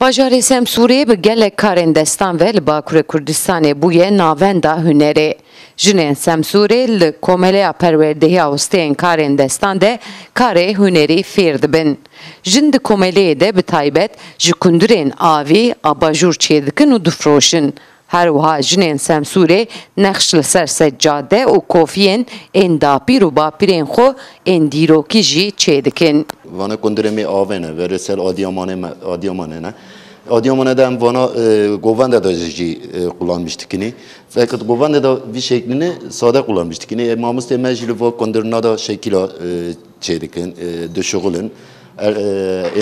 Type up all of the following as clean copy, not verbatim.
Bajarê Semsûrê bi gelek karên destan ve li Bakurê Kurdistanê bûye navenda hunerê. Jinên Semsûrê li komeleya perwerdehiya westeyên karên destan de karê hunerî fêr dibin. Jin di komeleyê de bi taybet ji kundirên avî abajûr çêdikin û difroşin. Her wiha jinên Semsûrê nexş li ser seccade û kofiyên ên dapîr û bapîrên xwe ên dîrokî jî çêdikin. Vana kundirê avê ne veresel Adıyamanê ne. Adıyaman'da hem vana Govanda'da jî kullanmıştık yine. Fakat Govanda'da bir şeklini sade kullanmıştık yine. Mamız temel jî bu kundirna da şekila çêdikin, düşüğülün,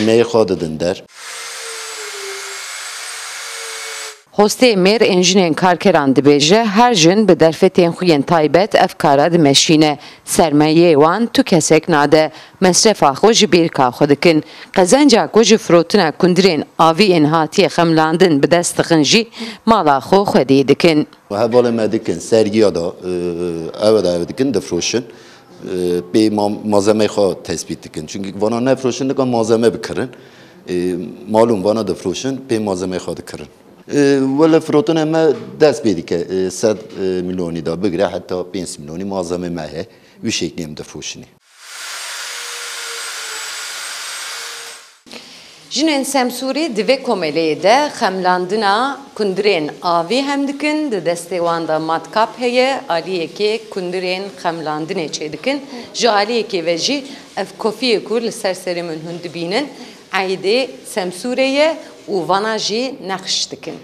emeği xadidin der. Hostê mêr ên jinên karkeran dibêje her jin bi derfetên xwe yên taybet ev kara dimeşîne. Sermayeyê wan tu kesek nade. Mesrefa xwe ji bêrka xwe dikin. Qezenca ku ji firotina kundirên avî ên hatiye xemlandin bi dest dixin jî mala xwe xwedî dikin. Hevalê me dikin sergiya da ev dikin difroşin. Pê malzemeyê xwe tespît dikin. Çünkü vana nefroşin dikin malzeme bikirin. Malum vana difroşin pê malzemeyê xwe dikirin. ولی فروتن همه دست بیدی که 100 میلیونی دا بگیره حتی 5 میلیونی malzeme ماهه و شکلی هم دفروشنی. Jinên Semsûrê di vê komeleyê de xemlandina kundirên avî hem dikin, di destê wan da matkap heye, aliyekê kundirên xemlandinê çêdikin. Ji aliyekê ve jî ev kofiyê ku li ser serê min hûn dibînin, eydê Semsûrê ye û vana jî nexş dikin.